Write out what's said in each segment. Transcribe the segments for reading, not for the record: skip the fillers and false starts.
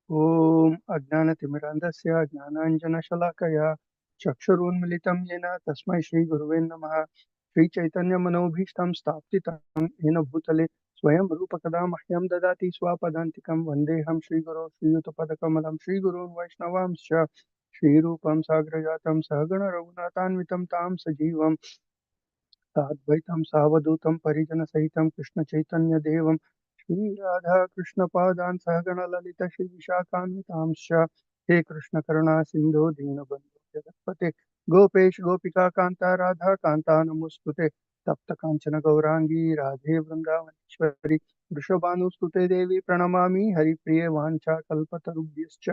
ॐ अज्ञानतिमिरान्धस्य ज्ञानाञ्जनशलाकया चक्षुरुन्मिलितं येन तस्मै श्रीगुरुवे नमः। श्रीचैतन्यमनोभीष्टं स्थापितं येन भूतले स्वयं रूपकदा मह्यं ददाति स्वापदान्तिकं वन्देऽहं श्रीगुरो श्रीयुतपदकमलं श्रीगुरून् वैष्णवांश्च श्रीरूपं साग्रजातं सहगणरघुनाथान्वितं तां सजीवं साद्वैतं सावधूतं परिजनसहितं कृष्णचैतन्यदेवं श्रीराधा कृष्णपादान् सहगणललित श्रीविशाखान्वितांश्च हे कृष्णकरुणा सिन्धो दीनबन्धो जगत्पते गोपेश गोपिका कान्ता राधा कान्ता नमोस्तुते तप्त काञ्चन गौरांगी राधे वृन्दावनेश्वरी वृषभानुस्तुते देवी प्रणमामि हरिप्रिये वाञ्छा कल्पतरुभ्यश्च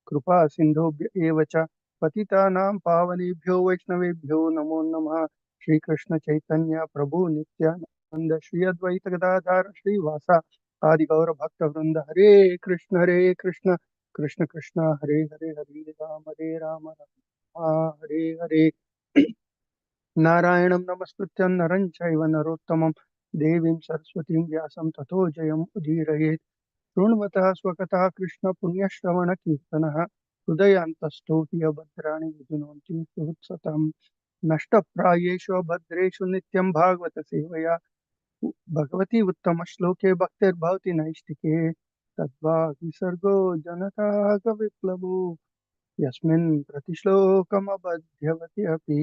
कृपा सिन्धुभ्य एव च पतितानां पावनेभ्यो वैष्णवेभ्यो नमो नमः। श्री कृष्ण चैतन्य प्रभु नित्यानंद श्री अद्वैत गदाधर श्रीवासा आदि गौर भक्त वृंद हरे कृष्ण कृष्ण कृष्ण हरे हरे हरे राम हरे हरे। नारायणं नमस्कृत्य नरं चैव नरोत्तमं देवीं सरस्वतीं व्यासं ततो जयम् उदीरयेत्। शृण्वतः स्वकथः कृष्ण पुण्यश्रवण कीर्तनः हृदयान्तस्थो हि अभद्राणि विजुनोति सुहृत्सतम्। नष्टप्रायेषु अभद्रेषु नित्यं भागवत सेवया भगवती उत्तम श्लोके भक्तिर्भवति नैष्टिके तद्वाग् विसर्गो जनताः विप्लवो यस्मिन् प्रतिश्लोकमबध्यवति अपि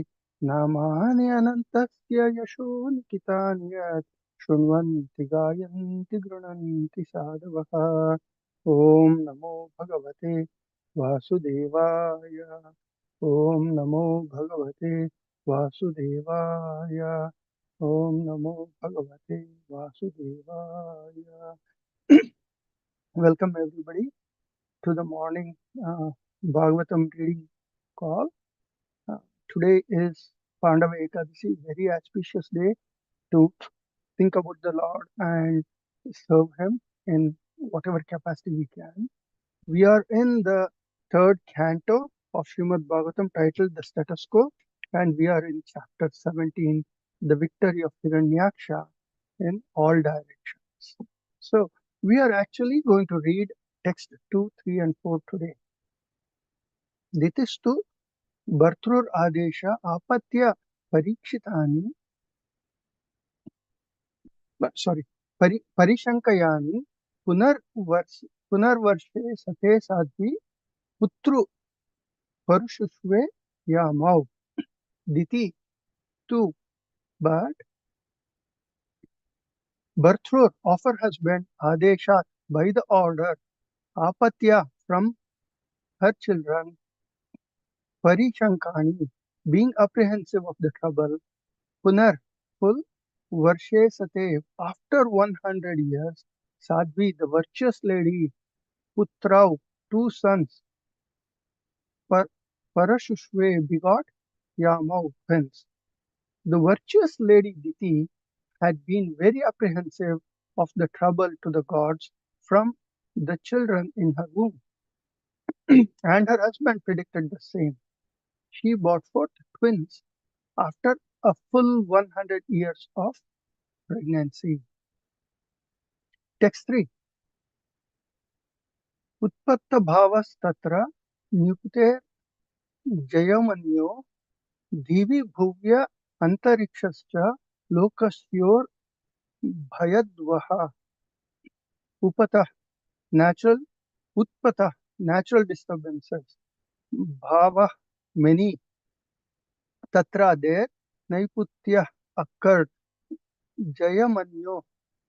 नामानि अनन्तस्य यशो निकितानि यत् शृण्वन्ति गायन्ति गृह्णन्ति साधवः। ॐ नमो भगवते वासुदेवाय। ॐ नमो भगवते वासुदेवाय। ॐ नमो भगवते वासुदेवाय। Welcome everybody to the morning Bhagavatam reading call. Uh, Today is Pandava Ekadasi, very auspicious day to think about the Lord and serve Him in whatever capacity we can. We are in the third canto of Srimad Bhagavatam titled The Status Quo, and we are in chapter 17, The Victory of Hiranyaksha in All Directions. So, we are actually going to read text 2, 3, and 4 today. Ditistu Bhartrur Adesha Apatya Parikshitani, Parishankayani Punarvarshe Sate Sadhi Putru Parushusve Yamau. Diti 2. But Bhartrur offer husband Adeshat by the order Apatya from her children Parishankani being apprehensive of the trouble Punar full Varshe Sate after 100 years Sadhvi the virtuous lady Putrau 2 sons Par Parashushve begot Yamau twins. The virtuous lady Diti had been very apprehensive of the trouble to the gods from the children in her womb, and her husband predicted the same. She brought forth twins after a full 100 years of pregnancy. Text 3. Utpatta bhavas tatra nyukte jayamanyo divi bhuvya antarikshascha lokasyor bhayadvaha upatah natural utpatah natural disturbances bhava many tatra there naiputya occurred jayamanyo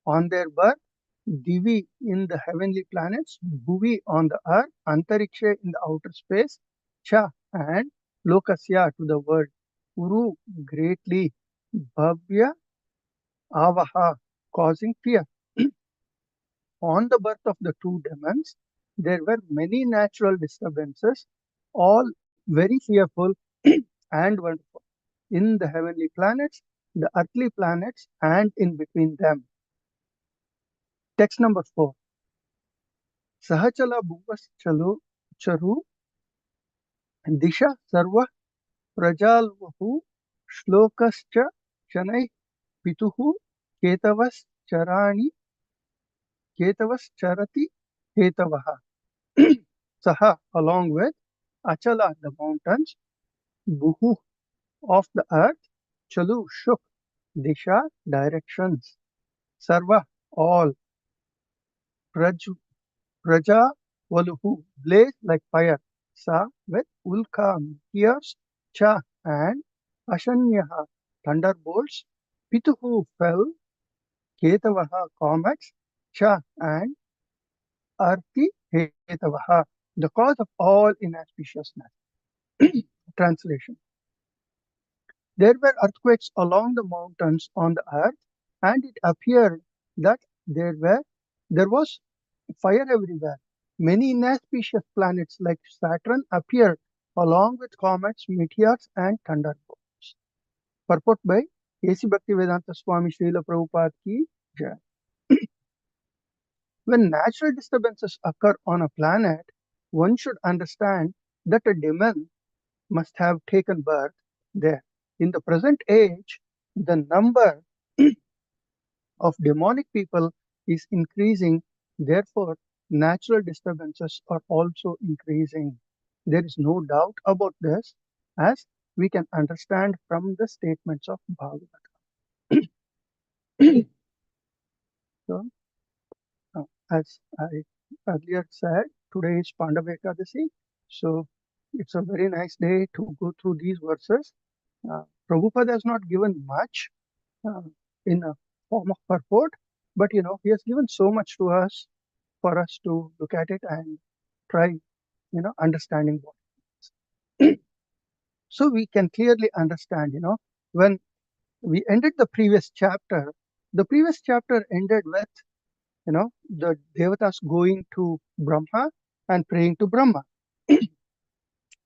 on their birth divi in the heavenly planets bhuvi on the earth antariksha in the outer space cha and lokasya to the world uru greatly bhavya avaha causing fear. On the birth of the two demons, there were many natural disturbances, all very fearful and wonderful, in the heavenly planets, the earthly planets, and in between them. Text number 4. Sahachala bhuvas charu disha sarva prajalvahu shlokascha shanai pituhu ketavas charani ketavas charati ketavaha. Saha, along with Achala, the mountains, Buhu, of the earth, Chalu, shook, Disha, directions, Sarva, all, Praj, Praja, Valuhu, blaze like fire, Sa, with Ulka, meteors, Cha, and Ashanyaha, thunderbolts, Pituhu, fell, Ketavaha, comets, Cha, and Arti, Hetavaha, the cause of all inauspiciousness. Translation. There were earthquakes along the mountains on the earth, and it appeared that there was fire everywhere. Many inauspicious planets like Saturn appeared along with comets, meteors, and thunderbolts. Purport by A.C. Bhaktivedanta Swami Srila Prabhupada ki Jai. When natural disturbances occur on a planet, one should understand that a demon must have taken birth there. In the present age, the number of demonic people is increasing, therefore, natural disturbances are also increasing. There is no doubt about this, as we can understand from the statements of Bhagavatam. So, as I earlier said, today is Pandava Ekadasi, so it's a very nice day to go through these verses. Prabhupada has not given much uh, in a form of purport, but he has given so much to us for us to look at it and try, understanding what it is. So we can clearly understand, when we ended the previous chapter ended with, the devatas going to Brahma and praying to Brahma.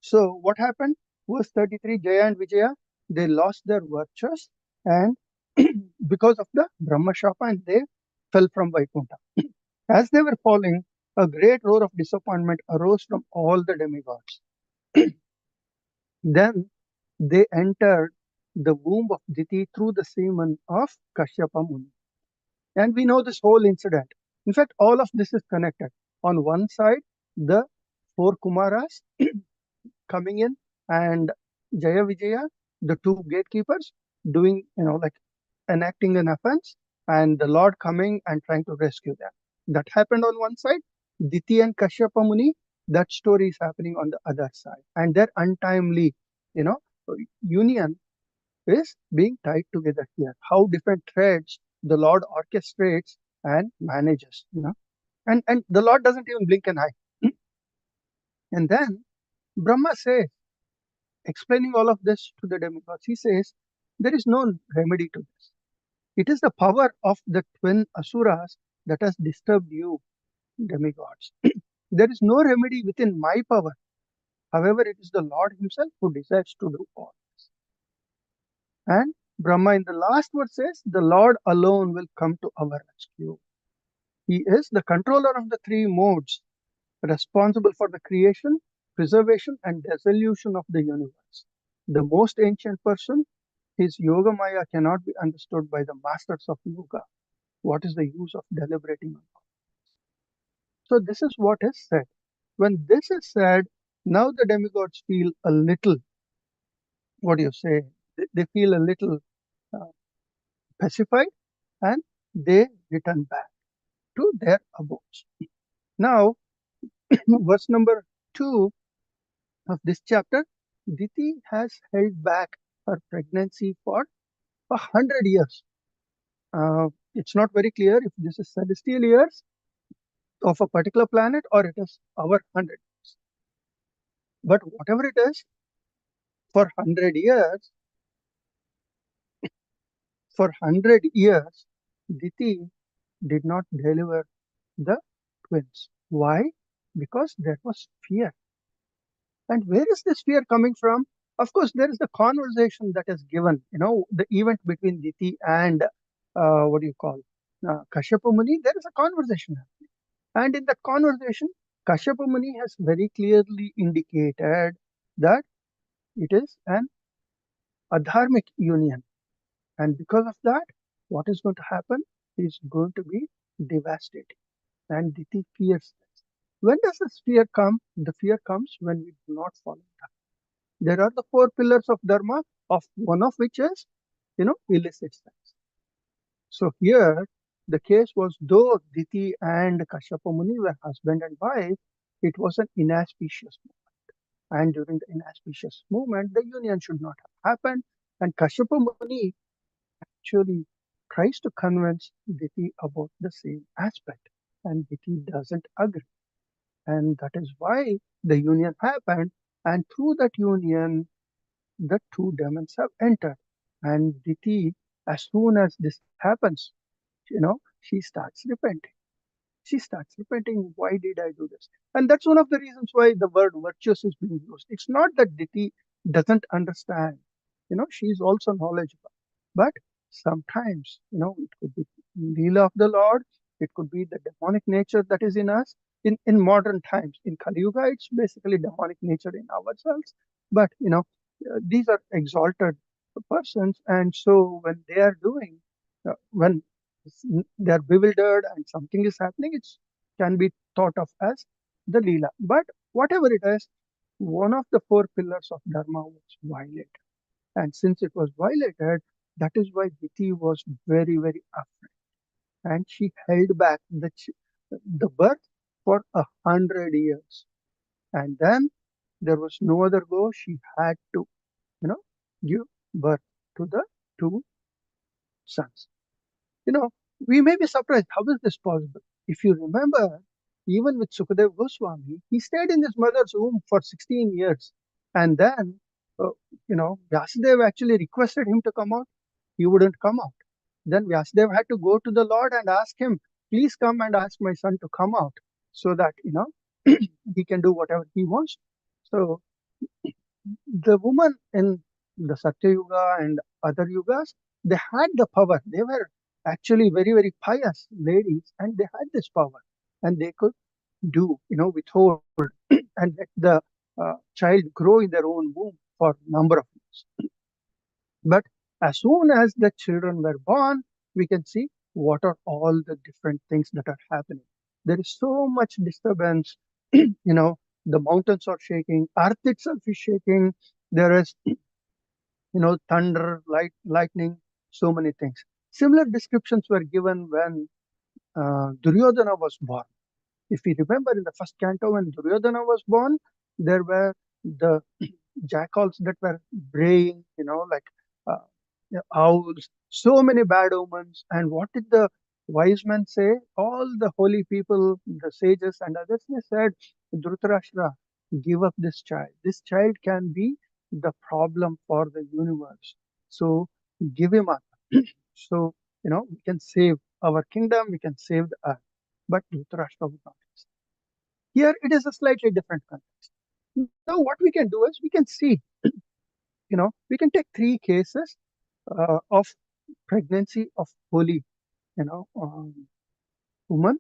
So what happened? Verse 33, Jaya and Vijaya, they lost their virtues and because of the Brahma Shapa, and they fell from Vaikuntha. As they were falling, a great roar of disappointment arose from all the demigods. Then they entered the womb of Diti through the semen of Kashyapa Muni. And we know this whole incident. In fact, all of this is connected. On one side, the four Kumaras coming in, and Jaya Vijaya, the two gatekeepers, doing, like enacting an offense, and the Lord coming and trying to rescue them. That happened on one side. Diti and Kashyapa Muni, that story is happening on the other side. And their untimely, union is being tied together here. How different threads the Lord orchestrates and manages, And the Lord doesn't even blink an eye. And then Brahma says, explaining all of this to the demigods, he says, there is no remedy to this. It is the power of the twin asuras that has disturbed you, demigods. There is no remedy within my power. However, it is the Lord himself who decides to do all this. And Brahma in the last verse says, the Lord alone will come to our rescue. He is the controller of the three modes, responsible for the creation, preservation, and dissolution of the universe. The most ancient person, his yoga maya cannot be understood by the masters of yoga. What is the use of deliberating on it? So this is what is said. When this is said, now the demigods feel a little, what do you say? They feel a little uh, pacified, and they return back to their abodes. Now, verse number 2 of this chapter, Diti has held back her pregnancy for 100 years. It's not very clear if this is celestial years of a particular planet or it is our 100 years. But whatever it is, for 100 years, Diti did not deliver the twins. Why? Because there was fear. And where is this fear coming from? Of course, there is the conversation that is given, the event between Diti and what do you call Kashyapa Muni. There is a conversation happening. And in that conversation, Kashyapa Muni has very clearly indicated that it is an adharmic union. And because of that, what is going to happen is going to be devastating. And Diti fears this. When does this fear come? The fear comes when we do not follow Dharma. There are the four pillars of Dharma, of one of which is, illicit sex. So here, the case was though Diti and Kashyapa Muni were husband and wife, it was an inauspicious moment. And during the inauspicious moment, the union should not have happened. And Kashyapa Muni actually tries to convince Diti about the same aspect. And Diti doesn't agree. And that is why the union happened. And through that union, the two demons have entered. And Diti, as soon as this happens, she starts repenting. She starts repenting, why did I do this? And that's one of the reasons why the word virtuous is being used. It's not that Diti doesn't understand. She's also knowledgeable. But sometimes, it could be Leela of the Lord, it could be the demonic nature that is in us. In modern times, in Kali Yuga, it's basically demonic nature in ourselves. But, these are exalted persons. And so when they are doing, when they're bewildered and something is happening, it can be thought of as the Leela. But whatever it is, one of the four pillars of Dharma was violated. And since it was violated, that is why Diti was very, very afraid. And she held back the birth for 100 years. And then there was no other go. She had to, give birth to the two sons. You know, we may be surprised, how is this possible? If you remember, even with Sukadeva Goswami, he stayed in his mother's womb for 16 years. And then, Vyasadeva actually requested him to come out. He wouldn't come out. Then Vyasadeva had to go to the Lord and ask him, please come and ask my son to come out so that, he can do whatever he wants. So the woman in the Satya Yuga and other yugas, they had the power. They were actually very, very pious ladies, and they had this power. And they could withhold and let the child grow in their own womb for a number of years. But as soon as the children were born, we can see what are all the different things that are happening. There is so much disturbance. The mountains are shaking, earth itself is shaking. There is, thunder, lightning, so many things. Similar descriptions were given when Duryodhana was born. If we remember in the first canto, when Duryodhana was born, there were the jackals that were braying, like uh, owls, so many bad omens. And what did the wise men say? All the holy people, the sages and others, they said, Dhritarashtra, give up this child. This child can be the problem for the universe. So give him up. So, we can save our kingdom, we can save the earth. But Dhritarashtra would not. Here it is a slightly different context. Now, what we can do is we can see, we can take three cases of pregnancy of holy, woman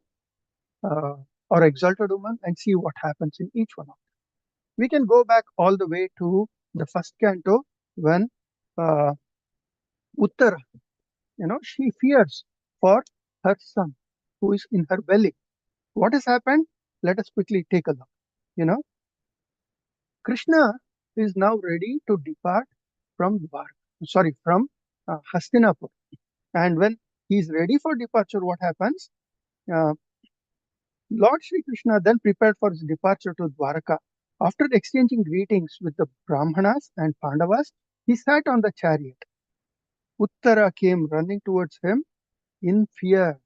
uh, or exalted woman and see what happens in each one of them. We can go back all the way to the first canto when uh, Uttara, she fears for her son who is in her belly. What has happened? Let us quickly take a look. Krishna is now ready to depart from Hastinapur. And when he is ready for departure, what happens? Uh, Lord Sri Krishna then prepared for his departure to Dwaraka. After exchanging greetings with the Brahmanas and Pandavas, he sat on the chariot. Uttara came running towards him in fear.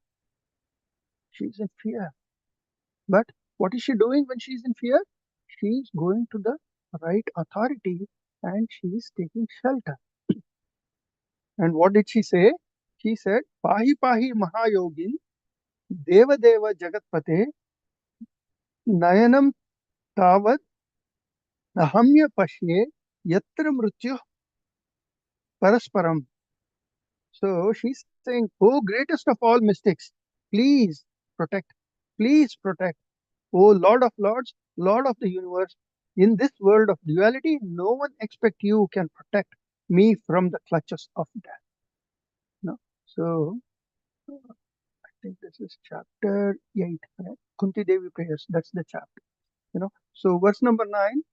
She is in fear. But what is she doing when she is in fear? She is going to the right authority and she is taking shelter. And what did she say? She said, Pahi Pahi Mahayogin, Deva Deva Jagatpate, Nayanam Tavad, Ahamya Pashye, Yatra Mrityu Parasparam. So she's saying, oh, greatest of all mystics, please protect, please protect. Oh, Lord of Lords, Lord of the universe, in this world of duality, no one except you can protect me from the clutches of death. No? So think this is chapter 8, right? Kunti Devi prayers. That's the chapter. So verse number 9,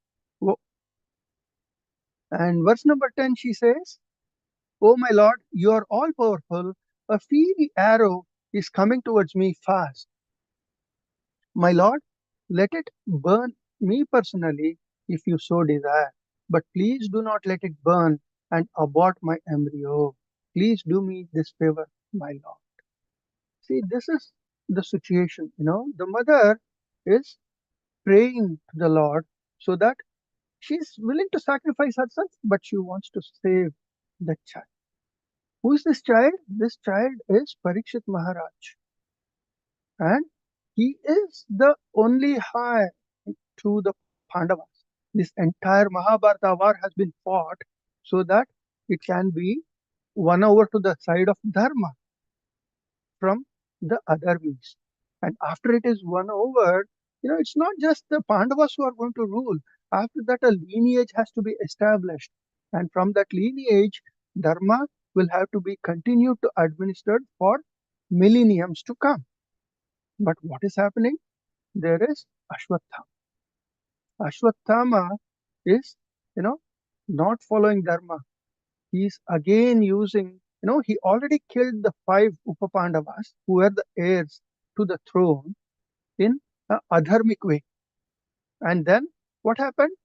and verse number 10, she says, "Oh my Lord, you are all powerful. A fiery arrow is coming towards me fast. My Lord, let it burn me personally if you so desire. But please do not let it burn and abort my embryo. Please do me this favor, my Lord." See, this is the situation. The mother is praying to the Lord so that she's willing to sacrifice herself, but she wants to save the child. Who is this child? This child is Parikshit Maharaj, and he is the only heir to the Pandavas. This entire Mahabharata war has been fought so that it can be won over to the side of Dharma from the other means. And after it is won over, it's not just the Pandavas who are going to rule. After that, a lineage has to be established. And from that lineage, Dharma will have to be continued to administered for millenniums to come. But what is happening? There is Ashwatthama. Ashwatthama is, not following Dharma. He is again using, he already killed the 5 Upapandavas who were the heirs to the throne in a adharmic way. And then what happened?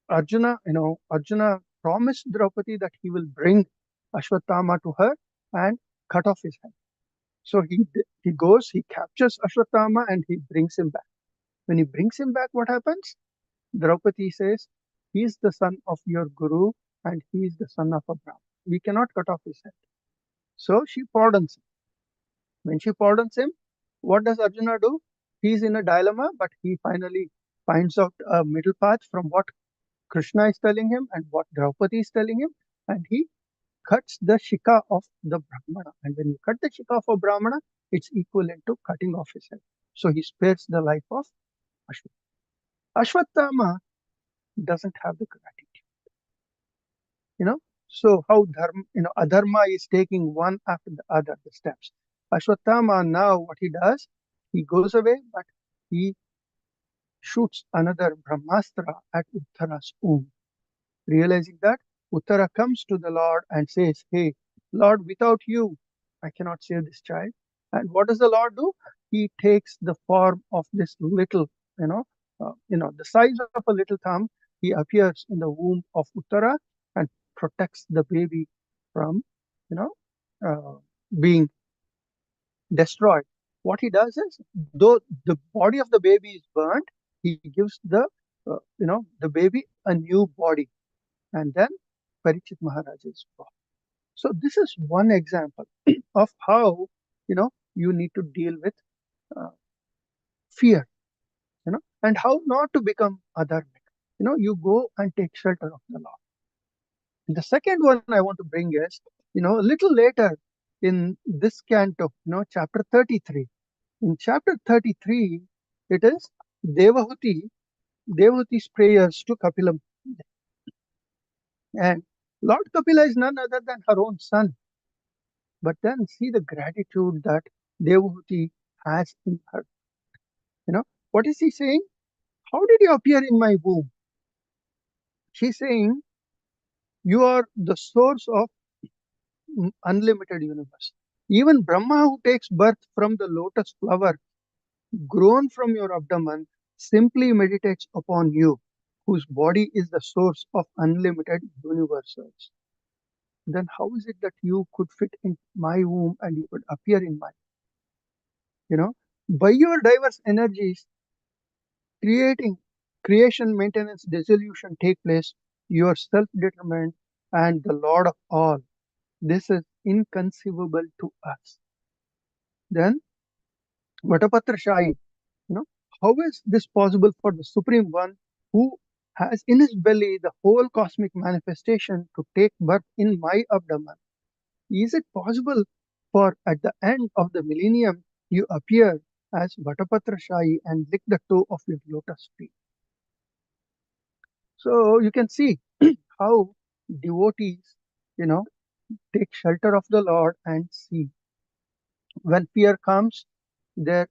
Arjuna promised Draupadi that he will bring Ashwatthama to her and cut off his head. So he goes, he captures Ashwatthama and he brings him back. When he brings him back, what happens? Draupadi says, "He is the son of your guru and he is the son of a Brahmin. We cannot cut off his head." So she pardons him. When she pardons him, what does Arjuna do? He's in a dilemma, but he finally finds out a middle path from what Krishna is telling him and what Draupadi is telling him, and he cuts the shika of the Brahmana. And when you cut the shika of a Brahmana, it's equivalent to cutting off his head. So he spares the life of Ashwatthama. Ashwatthama doesn't have the gratitude. So how adharma is taking one after the other the steps. Ashwatthama now what he does, he goes away, but he shoots another Brahmastra at Uttara's womb, realizing that Uttara comes to the Lord and says, "Hey, Lord, without you, I cannot save this child." And what does the Lord do? He takes the form of this little, the size of a little thumb. He appears in the womb of Uttara and protects the baby from, uh, being destroyed. What he does is, though the body of the baby is burnt, he gives the baby a new body, and then Parikshit Maharaj is born. So this is one example of how you need to deal with fear, and how not to become adharmic. You go and take shelter of the Lord. The second one I want to bring is, a little later in this canto, chapter 33. In chapter 33, it is Devahuti's prayers to Kapila. And Lord Kapila is none other than her own son. But then see the gratitude that Devahuti has in her. What is he saying? "How did you appear in my womb?" She's saying, "You are the source of unlimited universe. Even Brahma, who takes birth from the lotus flower grown from your abdomen, simply meditates upon you, whose body is the source of unlimited universes. Then how is it that you could fit in my womb and you could appear in my, by your diverse energies, creation, maintenance, dissolution take place. You are self-determined and the Lord of all. This is inconceivable to us." Then Vatapatra Shai, how is this possible for the Supreme One who has in his belly the whole cosmic manifestation to take birth in my abdomen? Is it possible for at the end of the millennium you appear as Vatapatra Shai and lick the toe of your lotus feet? So you can see how devotees, take shelter of the Lord and see When fear comes, they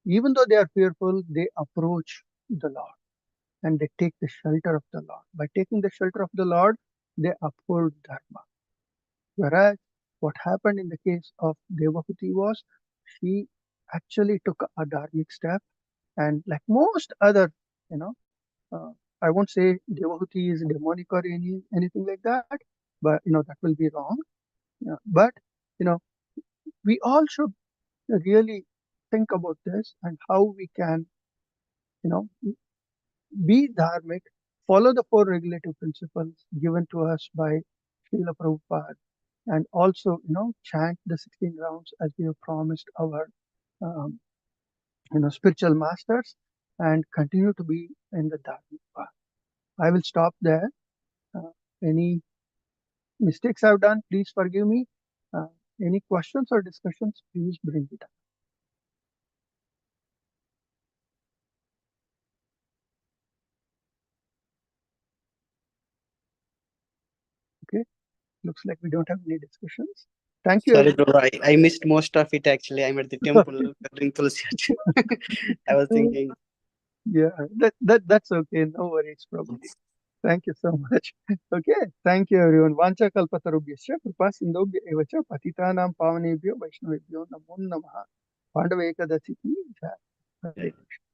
even though they are fearful, they approach the Lord and they take the shelter of the Lord. By taking the shelter of the Lord, they uphold dharma. Whereas what happened in the case of Devahuti was she actually took a dharmic step, and like most other, you know, uh, I won't say Devahuti is demonic or anything like that, but that will be wrong. But you know, we all should really think about this and how we can, you know, be dharmic, follow the four regulative principles given to us by Srila Prabhupada, and also, chant the 16 rounds as we have promised our, um, spiritual masters, and continue to be in the dharmic path. I will stop there. Any mistakes I've done, please forgive me. Uh, any questions or discussions, please bring it up. Okay, looks like we don't have any discussions. Thank you, Sorry, everyone. bro. I missed most of it actually. I'm at the temple doing Tulsi Archana. I was thinking. Yeah, that's okay. No worries, Prabhu. Thank you so much. Okay, thank you, everyone. Vancha kalpatarubhyascha kripa sindhubhya evacha patitanam pavanebhyo vaishnavebhyo namo namaha. Pandava ekadasi ki jai. Hare Right. Krishna.